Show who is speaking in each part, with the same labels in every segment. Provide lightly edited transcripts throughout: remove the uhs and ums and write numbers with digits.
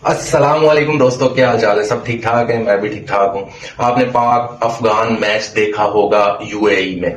Speaker 1: अस्सलाम वालेकुम दोस्तों, क्या हाल चाल है? सब ठीक ठाक है? मैं भी ठीक ठाक हूँ। आपने पाक अफगान मैच देखा होगा यूएई में।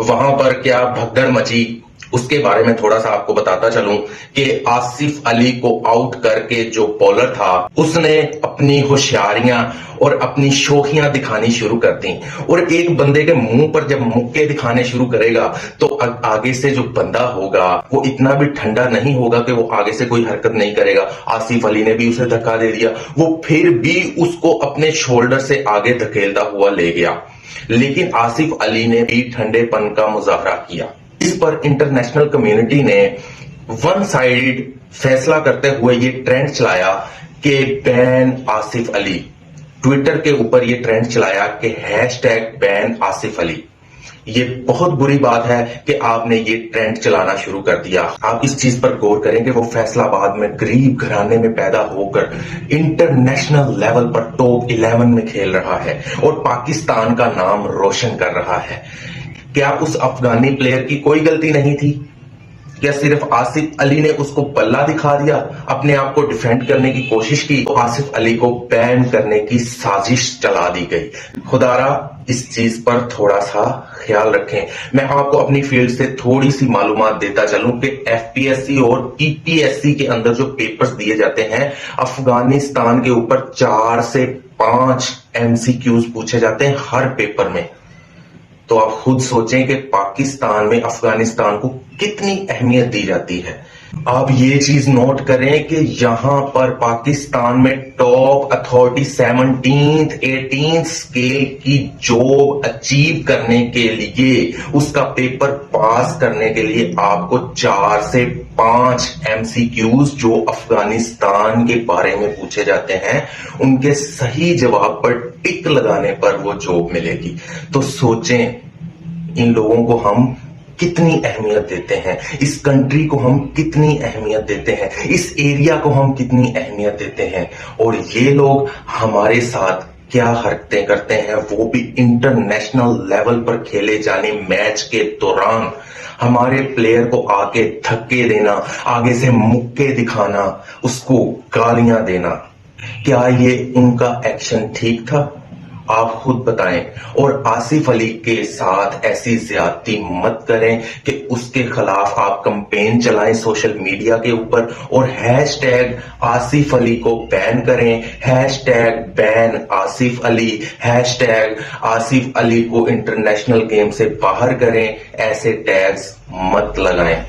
Speaker 1: वहां पर क्या भगदड़ मची, उसके बारे में थोड़ा सा आपको बताता चलूं कि आसिफ अली को आउट करके जो बॉलर था उसने अपनी होशियारियां और अपनी शोखियां दिखानी शुरू कर दी। और एक बंदे के मुंह पर जब मुक्के दिखाने शुरू करेगा तो आगे से जो बंदा होगा वो इतना भी ठंडा नहीं होगा कि वो आगे से कोई हरकत नहीं करेगा। आसिफ अली ने भी उसे धक्का दे दिया, वो फिर भी उसको अपने शोल्डर से आगे धकेलता हुआ ले गया। लेकिन आसिफ अली ने भी ठंडेपन का मुजाहरा किया। इस पर इंटरनेशनल कम्युनिटी ने वन साइड फैसला करते हुए ये ट्रेंड चलाया कि बैन आसिफ अली। ट्विटर के ऊपर ये ट्रेंड चलाया कि #बैन आसिफ अली। ये बहुत बुरी बात है कि आपने ये ट्रेंड चलाना शुरू कर दिया। आप इस चीज पर गौर करें कि वो फैसलाबाद में गरीब घराने में पैदा होकर इंटरनेशनल लेवल पर टॉप 11 में खेल रहा है और पाकिस्तान का नाम रोशन कर रहा है। क्या उस अफगानी प्लेयर की कोई गलती नहीं थी? क्या सिर्फ आसिफ अली ने उसको बल्ला दिखा दिया, अपने आप को डिफेंड करने की कोशिश की, तो आसिफ अली को बैन करने की साजिश चला दी गई? खुदारा इस चीज पर थोड़ा सा ख्याल रखें। मैं आपको अपनी फील्ड से थोड़ी सी मालूमात देता चलूं कि एफपीएससी और टीपीएससी के अंदर जो पेपर्स दिए जाते हैं, अफगानिस्तान के ऊपर 4 से 5 एमसीक्यूज पूछे जाते हैं हर पेपर में। तो आप खुद सोचें कि पाकिस्तान में अफगानिस्तान को कितनी अहमियत दी जाती है। आप ये चीज नोट करें कि यहां पर पाकिस्तान में top authority 17th 18th scale की जॉब अचीव करने के लिए, उसका पेपर पास करने के लिए आपको 4 से 5 एमसीक्यूज जो अफगानिस्तान के बारे में पूछे जाते हैं, उनके सही जवाब पर टिक लगाने पर वो जॉब मिलेगी। तो सोचें इन लोगों को हम कितनी अहमियत देते हैं, इस कंट्री को हम कितनी अहमियत देते हैं, इस एरिया को हम कितनी अहमियत देते हैं, और ये लोग हमारे साथ क्या हरकतें करते हैं, वो भी इंटरनेशनल लेवल पर खेले जाने मैच के दौरान। हमारे प्लेयर को आके धक्के देना, आगे से मुक्के दिखाना, उसको गालियां देना, क्या ये उनका एक्शन ठीक था? आप खुद बताएं। और आसिफ अली के साथ ऐसी ज्यादती मत करें कि उसके खिलाफ आप कैंपेन चलाएं सोशल मीडिया के ऊपर और #आसिफ अली को बैन करें, #बैन आसिफ अली, #आसिफ अली को इंटरनेशनल गेम से बाहर करें। ऐसे टैग्स मत लगाएं।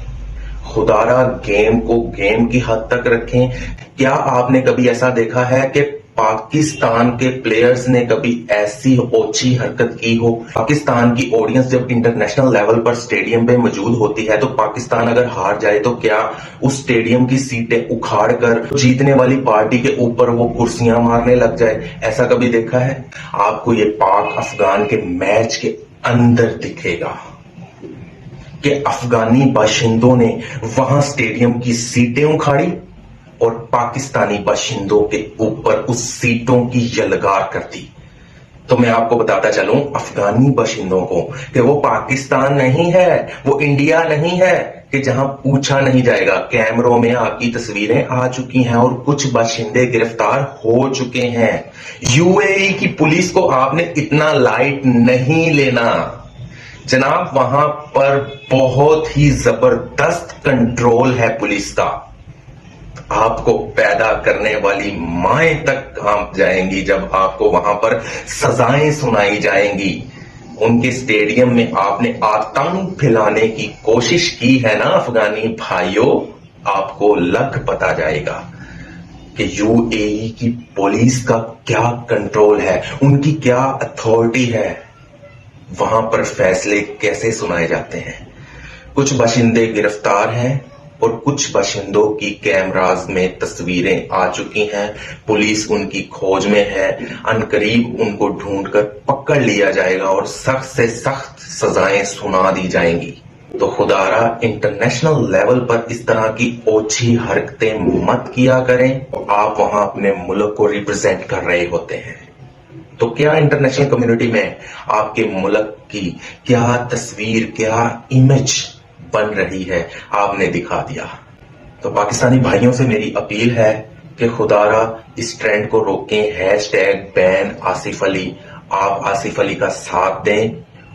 Speaker 1: खुदारा गेम को गेम की हद तक रखें। क्या आपने कभी ऐसा देखा है कि पाकिस्तान के प्लेयर्स ने कभी ऐसी ओछी हरकत की हो? पाकिस्तान की ऑडियंस जब इंटरनेशनल लेवल पर स्टेडियम पे मौजूद होती है तो पाकिस्तान अगर हार जाए तो क्या उस स्टेडियम की सीटें उखाड़ कर जीतने वाली पार्टी के ऊपर वो कुर्सियां मारने लग जाए? ऐसा कभी देखा है? आपको ये पाक अफगान के मैच के अंदर दिखेगा कि अफगानी बाशिंदों ने वहां स्टेडियम की सीटें उखाड़ी और पाकिस्तानी बाशिंदों के ऊपर उस सीटों की यलगार कर दी। तो मैं आपको बताता चलूं अफगानी बाशिंदों को कि वो पाकिस्तान नहीं है, वो इंडिया नहीं है कि जहां पूछा नहीं जाएगा। कैमरों में आपकी तस्वीरें आ चुकी हैं और कुछ बाशिंदे गिरफ्तार हो चुके हैं। यूएई की पुलिस को आपने इतना लाइट नहीं लेना जनाब। वहां पर बहुत ही जबरदस्त कंट्रोल है पुलिस का। आपको पैदा करने वाली माएं तक कांप जाएंगी जब आपको वहां पर सजाएं सुनाई जाएंगी। उनके स्टेडियम में आपने आतंक फैलाने की कोशिश की है ना अफगानी भाइयों, आपको लग पता जाएगा कि यूएई की पुलिस का क्या कंट्रोल है, उनकी क्या अथॉरिटी है, वहां पर फैसले कैसे सुनाए जाते हैं। कुछ बाशिंदे गिरफ्तार हैं और कुछ बाशिंदों की कैमराज में तस्वीरें आ चुकी हैं। पुलिस उनकी खोज में है। अनकरीब उनको ढूंढकर पकड़ लिया जाएगा और सख्त से सख्त सजाएं सुना दी जाएंगी। तो खुदारा इंटरनेशनल लेवल पर इस तरह की ओछी हरकतें मत किया करें। आप वहां अपने मुल्क को रिप्रेजेंट कर रहे होते हैं। तो क्या इंटरनेशनल कम्युनिटी में आपके मुल्क की क्या तस्वीर, क्या इमेज बन रही है, आपने दिखा दिया। तो पाकिस्तानी भाइयों से मेरी अपील है کہ خدارا اس ٹرینڈ کو روکیں، ہیش ٹیگ بین آصف علی، آپ آصف علی کا ساتھ دیں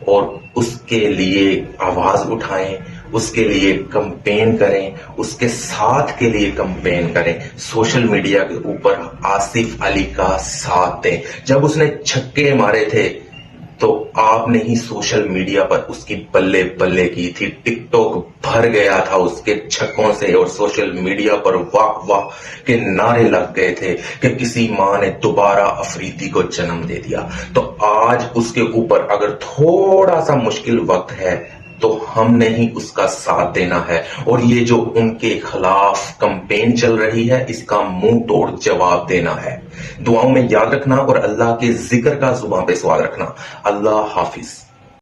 Speaker 1: اور اس کے لیے آواز اٹھائیں، اس کے لیے کمپین کریں، اس کے ساتھ کے لیے کمپین کریں، سوشل میڈیا کے اوپر آصف علی کا ساتھ دیں۔ جب اس نے چھکے مارے تھے تو آپ نے ہی سوشل میڈیا پر اس کی بلے بلے کی تھی، ٹک ٹاک بھر گیا تھا اس کے چھکوں سے، اور سوشل میڈیا پر واہ واہ کے نعرے لگ گئے تھے کہ کسی ماں نے دوبارہ افریدی کو جنم دے دیا۔ تو آج اس کے اوپر اگر تھوڑا سا مشکل وقت ہے تو ہم نے ہی اس کا ساتھ دینا ہے، اور یہ جو ان کے خلاف کمپین چل رہی ہے اس کا منہ توڑ جواب دینا ہے۔ دعاؤں میں یاد رکھنا اور اللہ کے ذکر کا زبان پہ سوال رکھنا۔ اللہ حافظ۔